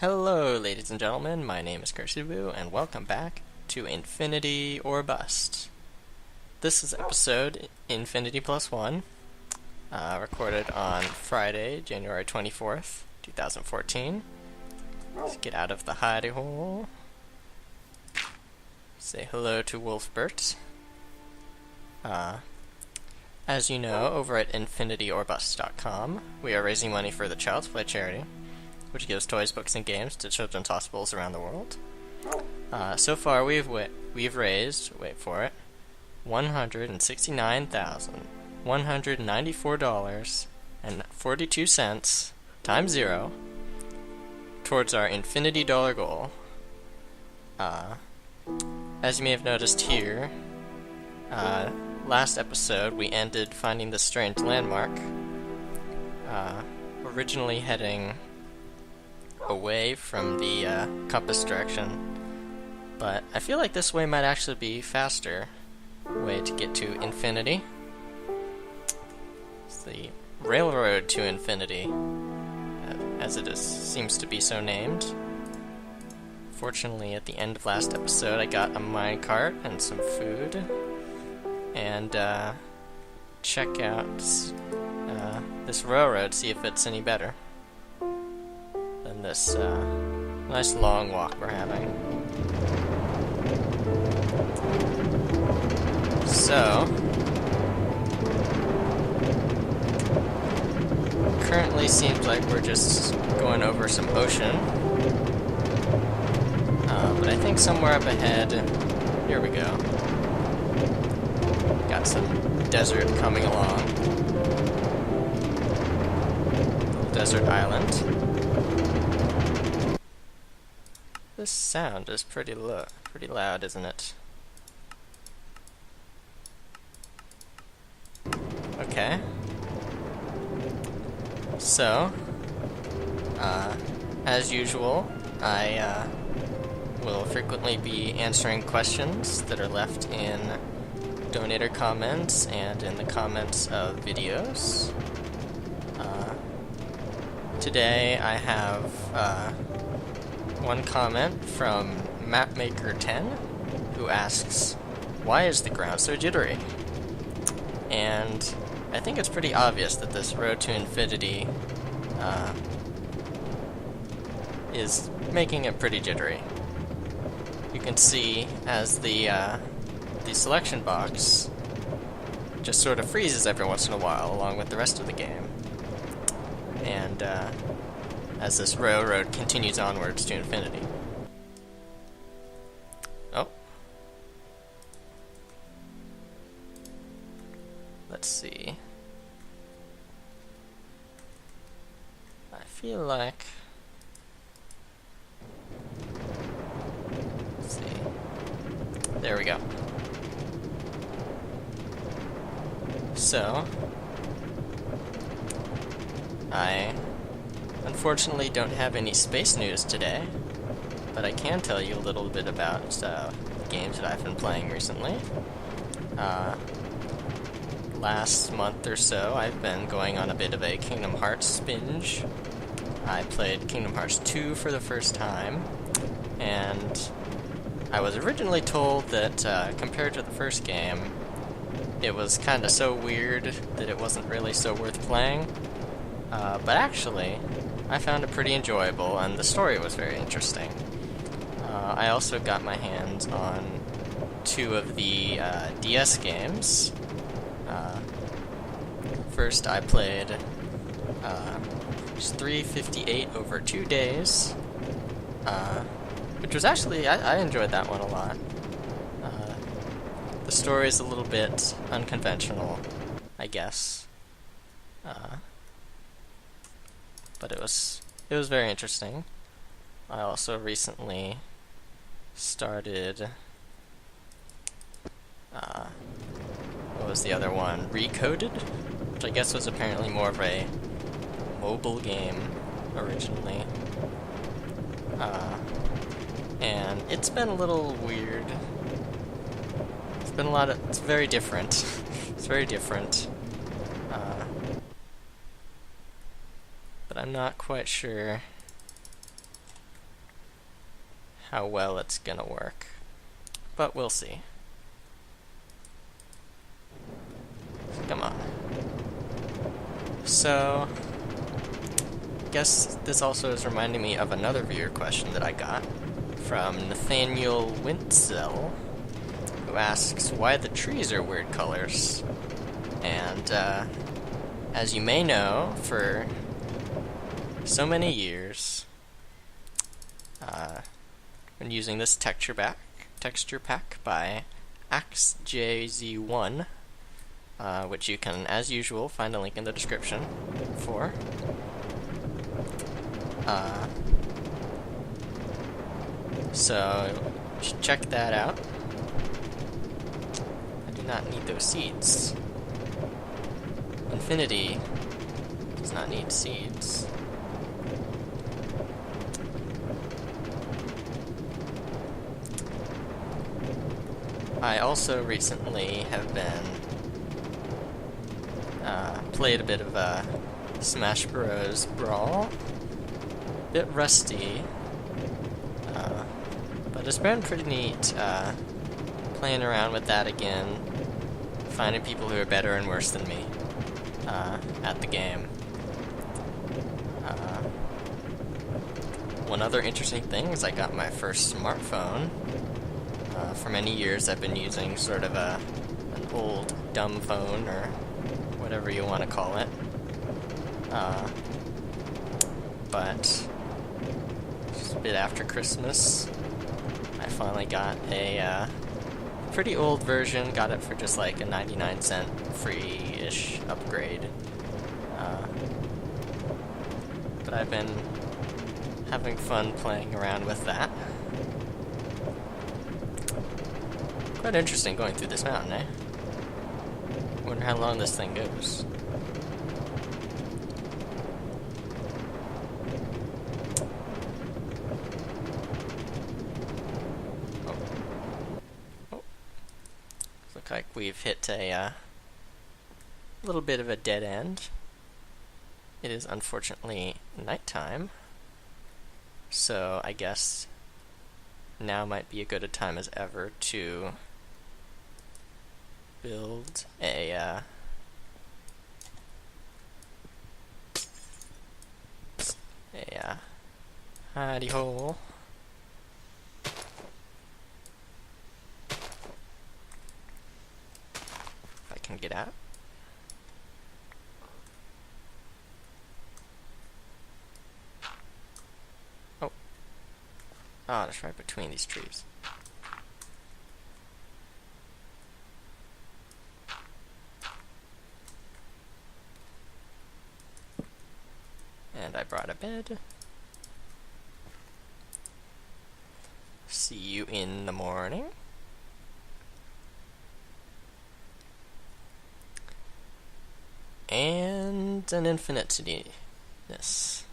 Hello, ladies and gentlemen, my name is Kursubu, and welcome back to Infinity or Bust. This is episode Infinity Plus One, recorded on Friday, January 24th, 2014. Let's get out of the hidey hole. Say hello to Wolfbert. As you know, over at infinityorbust.com, we are raising money for the Child's Play charity, which gives toys, books, and games to children's hospitals around the world. So far, we've raised, wait for it, $169,194.42 times 0 towards our infinity dollar goal. As you may have noticed here, last episode we ended finding this strange landmark, originally heading away from the compass direction, but I feel like this way might actually be faster way to get to infinity. It's the railroad to infinity, as it seems to be so named. Fortunately, at the end of last episode, I got a minecart and some food, and check out this railroad, see if it's any better than this nice long walk we're having. So, currently seems like we're just going over some ocean, but I think somewhere up ahead, here we go, got some desert coming along, little desert island. This sound is pretty loud, isn't it? Okay. So, as usual, I will frequently be answering questions that are left in donator comments and in the comments of videos. Today I have one comment from Mapmaker10, who asks, why is the ground so jittery? And I think it's pretty obvious that this road to infinity is making it pretty jittery. You can see as the selection box just sort of freezes every once in a while along with the rest of the game. And as this railroad continues onwards to infinity. Oh. Let's see. I feel like... Let's see. There we go. So, I unfortunately don't have any space news today, but I can tell you a little bit about the games that I've been playing recently. Last month or so, I've been going on a bit of a Kingdom Hearts binge. I played Kingdom Hearts 2 for the first time, and I was originally told that compared to the first game, it was kind of so weird that it wasn't really so worth playing. But actually, I found it pretty enjoyable, and the story was very interesting. I also got my hands on 2 of the DS games. First, I played 358 over 2 days, which was actually, I enjoyed that one a lot. The story is a little bit unconventional, I guess. But it was very interesting. I also recently started, what was the other one? Recoded? Which I guess was apparently more of a mobile game originally. And it's been a little weird. It's very different. It's very different. But I'm not quite sure how well it's gonna work. But we'll see. Come on. So, I guess this also is reminding me of another viewer question that I got from Nathaniel Wintzel, who asks why the trees are weird colors. And as you may know, for so many years, been using this texture pack by AxeJZ1, which you can, as usual, find a link in the description for. So you should check that out. I do not need those seeds. Infinity does not need seeds. I also recently have been played a bit of Smash Bros. Brawl. Bit rusty, but it's been pretty neat playing around with that again, finding people who are better and worse than me at the game. One other interesting thing is I got my first smartphone. For many years I've been using sort of an old dumb phone, or whatever you want to call it. But just a bit after Christmas, I finally got a pretty old version. Got it for just like a 99-cent free-ish upgrade. But I've been having fun playing around with that. Quite interesting going through this mountain, eh? Wonder how long this thing goes. Looks like we've hit a little bit of a dead end. It is unfortunately nighttime, so I guess now might be as good a time as ever to build a hidey hole. If I can get out. Oh, that's right between these trees. And I brought a bed. See you in the morning. And an infiniteness.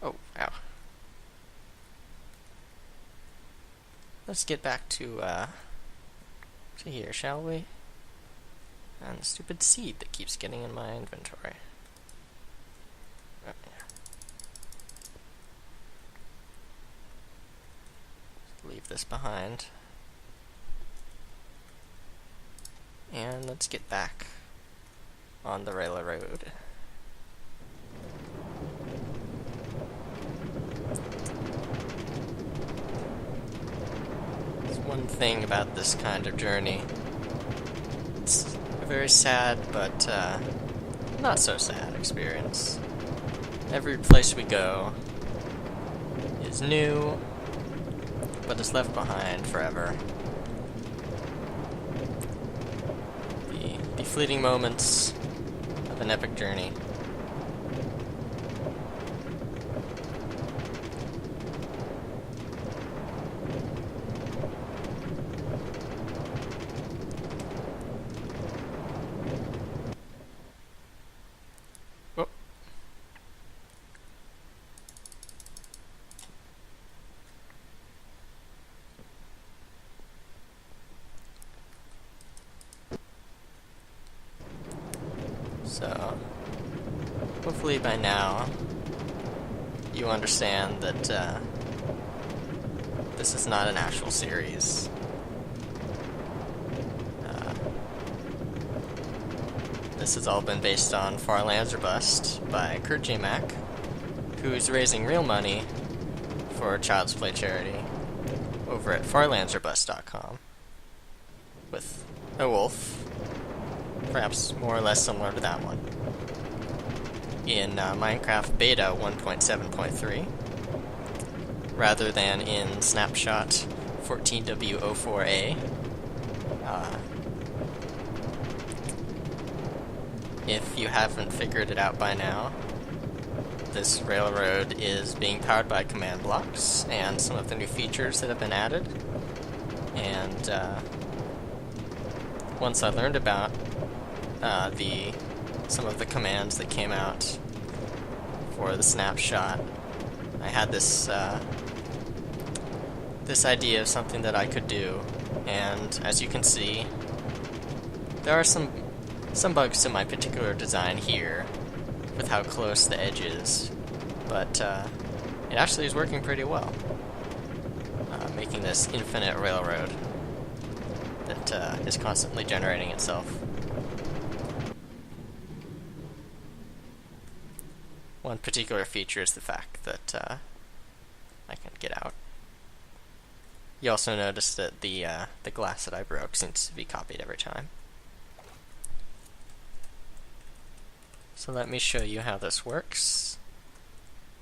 Oh, ow. Let's get back to here, shall we? And the stupid seed that keeps getting in my inventory. Oh, yeah. Leave this behind. And let's get back on the railroad. There's one thing about this kind of journey. It's a very sad, but not so sad experience. Every place we go is new, but it's left behind forever. The fleeting moments of an epic journey. Oh. So, hopefully by now, you understand that this is not an actual series. This has all been based on Farlands or Bust by Kurt J. Mack, who's raising real money for Child's Play charity over at farlandsorbust.com with a wolf, perhaps more or less similar to that one, in Minecraft Beta 1.7.3 rather than in Snapshot 14W04A. If you haven't figured it out by now, this railroad is being powered by command blocks and some of the new features that have been added. And once I learned about some of the commands that came out for the snapshot, I had this idea of something that I could do. And as you can see, there are some bugs to my particular design here with how close the edge is, but it actually is working pretty well, making this infinite railroad that is constantly generating itself. One particular feature is the fact that I can get out. You also notice that the glass that I broke seems to be copied every time. So let me show you how this works.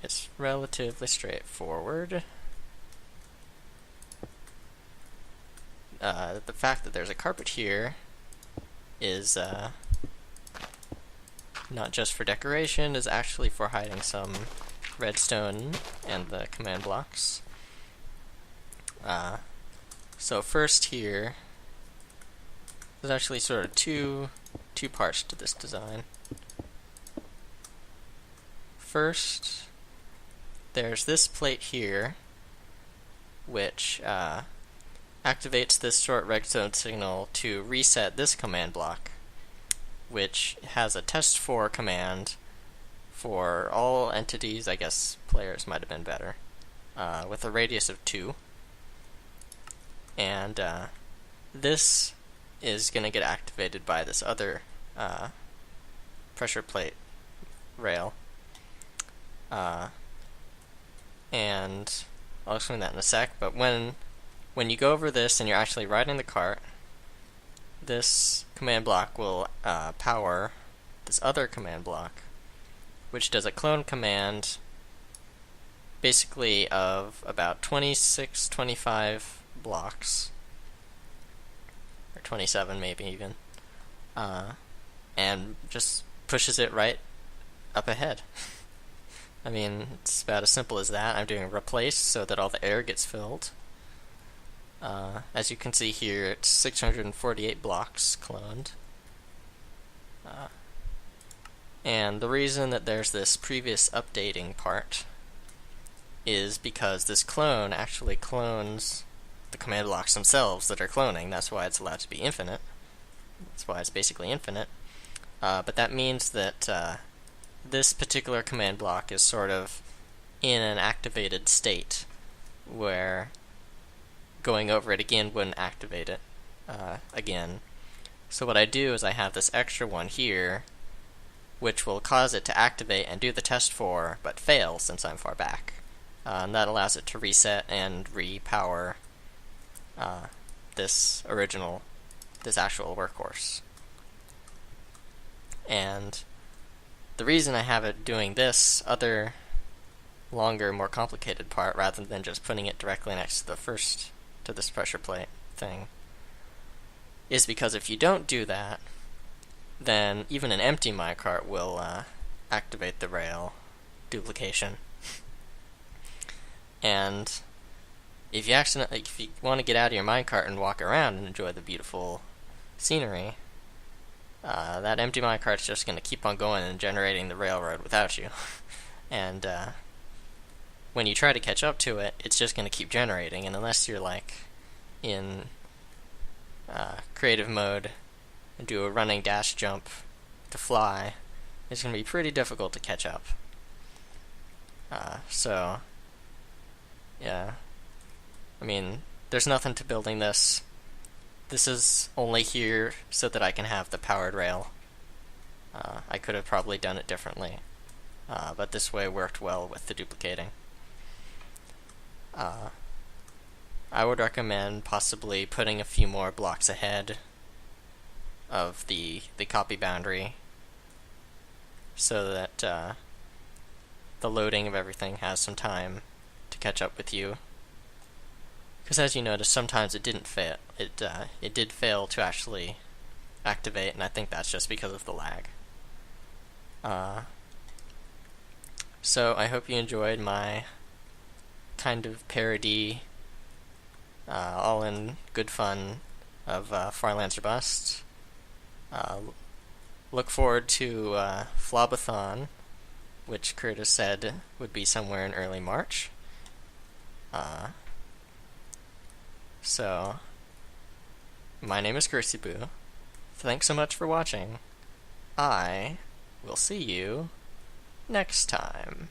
It's relatively straightforward. The fact that there's a carpet here is not just for decoration, is actually for hiding some redstone and the command blocks. So first here, there's actually sort of two parts to this design. First, there's this plate here, which activates this short redstone signal to reset this command block, which has a test4 command for all entities. I guess players might have been better, with a radius of 2. And this is going to get activated by this other pressure plate rail. And I'll explain that in a sec, but when you go over this and you're actually riding the cart, this command block will power this other command block, which does a clone command basically of about 25 blocks, or 27 maybe even, and just pushes it right up ahead. I mean, it's about as simple as that. I'm doing replace so that all the air gets filled. As you can see here, it's 648 blocks cloned. And the reason that there's this previous updating part is because this clone actually clones the command blocks themselves that are cloning. That's why it's allowed to be infinite. That's why it's basically infinite. But that means that this particular command block is sort of in an activated state, where going over it again wouldn't activate it again. So what I do is I have this extra one here, which will cause it to activate and do the test for, but fail since I'm far back. And that allows it to reset and repower this actual workhorse. And the reason I have it doing this other longer, more complicated part rather than just putting it directly next to this pressure plate thing is because if you don't do that, then even an empty minecart will activate the rail duplication. And if you want to get out of your minecart and walk around and enjoy the beautiful scenery, that empty minecart's just going to keep on going and generating the railroad without you. And when you try to catch up to it, it's just going to keep generating, and unless you're like in creative mode and do a running dash jump to fly, it's going to be pretty difficult to catch up. So, yeah. I mean, there's nothing to building this. This is only here so that I can have the powered rail. I could have probably done it differently, but this way worked well with the duplicating. I would recommend possibly putting a few more blocks ahead of the copy boundary so that the loading of everything has some time to catch up with you. Because as you noticed, sometimes it didn't fail. It did fail to actually activate, and I think that's just because of the lag. So I hope you enjoyed my kind of parody, all in good fun, of Farlands or Bust. Look forward to Flobathon, which Curtis said would be somewhere in early March. So, my name is Cursiboo. Thanks so much for watching. I will see you next time.